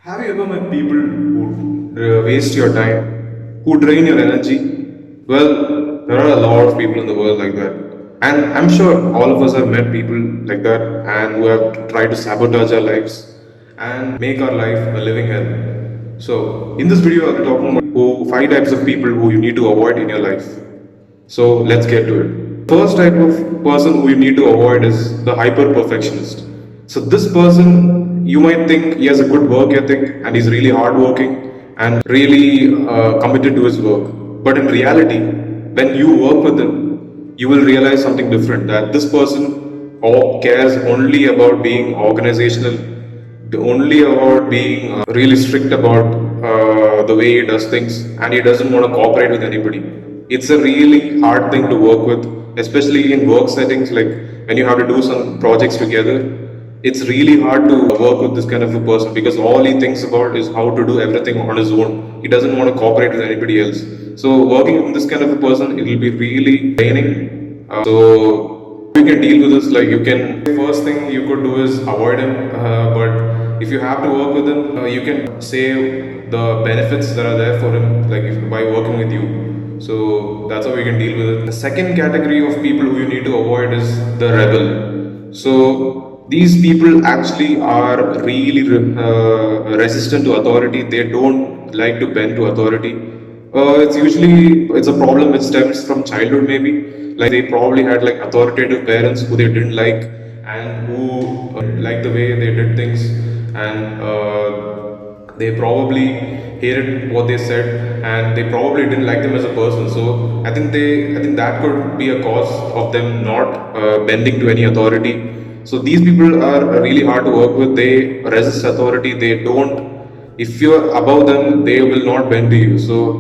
Have you ever met people who waste your time, who drain your energy? Well, there are a lot of people in the world like that. And I'm sure all of us have met people like that and who have tried to sabotage our lives and make our life a living hell. So, in this video, I'll be talking about five types of people who you need to avoid in your life. So, let's get to it. First type of person who you need to avoid is the hyper perfectionist. So this person, you might think he has a good work ethic and he's really hardworking and really committed to his work. But in reality, when you work with him, you will realize something different. That this person cares only about being organizational, only about being really strict about the way he does things, and he doesn't want to cooperate with anybody. It's a really hard thing to work with, especially in work settings, like when you have to do some projects together. It's really hard to work with this kind of a person because all he thinks about is how to do everything on his own. He doesn't want to cooperate with anybody else. So working with this kind of a person, it will be really draining. So you can deal with this. Like you can, first thing you could do is avoid him. But if you have to work with him, you can save the benefits that are there for him, like if, by working with you. So that's how you can deal with it. The second category of people who you need to avoid is the rebel. So these people actually are really resistant to authority. They don't like to bend to authority. It's a problem which stems from childhood maybe. Like they probably had like authoritative parents who they didn't like and who liked the way they did things, and they probably hated what they said, and they probably didn't like them as a person. So I think that could be a cause of them not bending to any authority. So these people are really hard to work with. They resist authority. They don't. If you're above them, they will not bend to you. So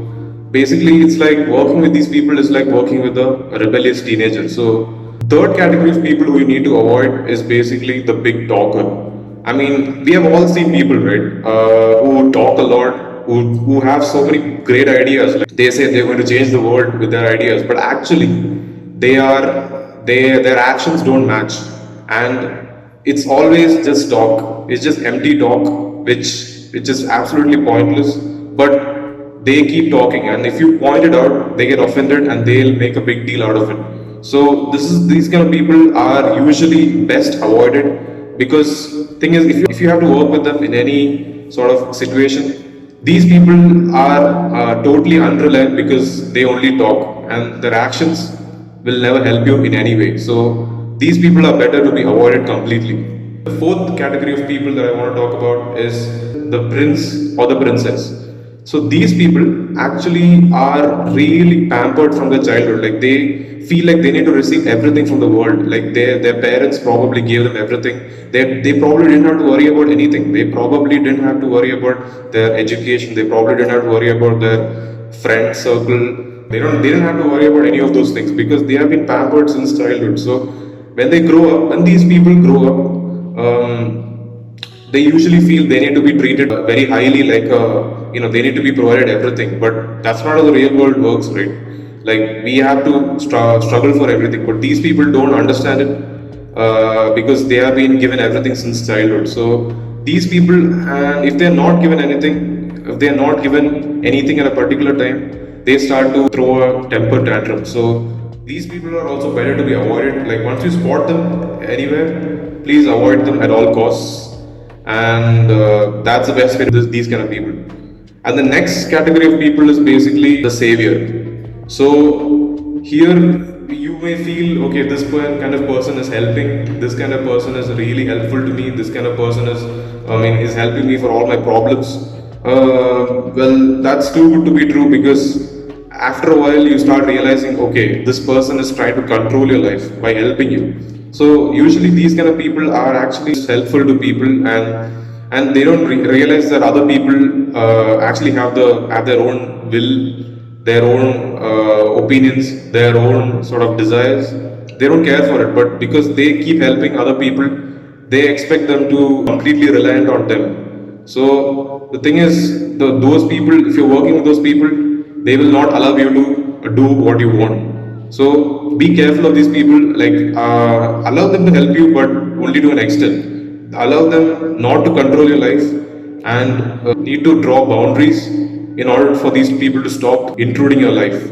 basically, it's like working with these people is like working with a rebellious teenager. So third category of people who you need to avoid is basically the big talker. I mean, we have all seen people, right, who talk a lot, who have so many great ideas. Like they say they're going to change the world with their ideas, but actually, their actions don't match, and it's always just talk. It's just empty talk, which is absolutely pointless. But they keep talking, and if you point it out, they get offended and they'll make a big deal out of it. So these kind of people are usually best avoided because thing is if you have to work with them in any sort of situation, these people are totally unreliable because they only talk and their actions will never help you in any way. So these people are better to be avoided completely. The fourth category of people that I want to talk about is the prince or the princess. So these people actually are really pampered from their childhood. Like they feel like they need to receive everything from the world. Like their parents probably gave them everything. They probably didn't have to worry about anything. They probably didn't have to worry about their education. They probably didn't have to worry about their friend circle. They didn't have to worry about any of those things because they have been pampered since childhood. So when these people grow up, they usually feel they need to be treated very highly, like they need to be provided everything. But that's not how the real world works, right? Like we have to struggle for everything, but these people don't understand it because they have been given everything since childhood. So these people, if they're not given anything, if they're not given anything at a particular time, they start to throw a temper tantrum. So these people are also better to be avoided. Like once you spot them anywhere, please avoid them at all costs, and that's the best way to these kind of people. And the next category of people is basically the savior. So here you may feel, okay, this kind of person is helping, this kind of person is really helpful to me, this kind of person is helping me for all my problems. Well, that's too good to be true because after a while you start realizing, okay, this person is trying to control your life by helping you. So usually these kind of people are actually helpful to people, and they don't realize that other people actually have their own will, their own opinions, their own sort of desires. They don't care for it, but because they keep helping other people, they expect them to completely reliant on them. So the thing is, those people, if you're working with those people, they will not allow you to do what you want. So be careful of these people. Like allow them to help you, but only to an extent. Allow them not to control your life, and need to draw boundaries in order for these people to stop intruding your life.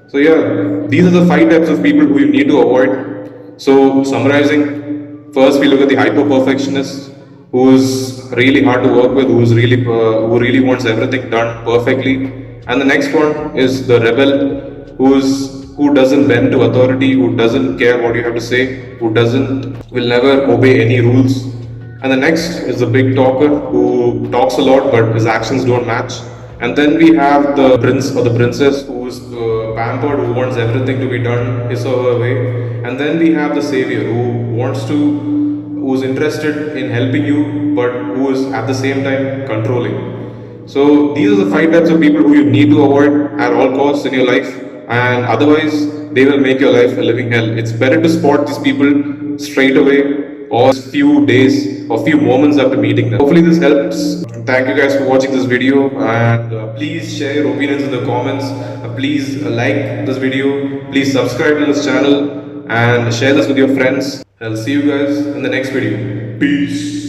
So yeah, these are the five types of people who you need to avoid. So summarizing, first we look at the hyper perfectionist, who's really hard to work with, who really wants everything done perfectly. And the next one is the rebel, who doesn't bend to authority, who doesn't care what you have to say, who doesn't will never obey any rules. And the next is the big talker who talks a lot but his actions don't match. And then we have the prince or the princess who's pampered, who wants everything to be done his or her way. And then we have the savior who's interested in helping you but who is at the same time controlling. So these are the five types of people who you need to avoid at all costs in your life, and otherwise they will make your life a living hell. It's better to spot these people straight away or few days or few moments after meeting them. Hopefully this helps. Thank you guys for watching this video, and please share your opinions in the comments. Please like this video. Please subscribe to this channel and share this with your friends. I'll see you guys in the next video. Peace.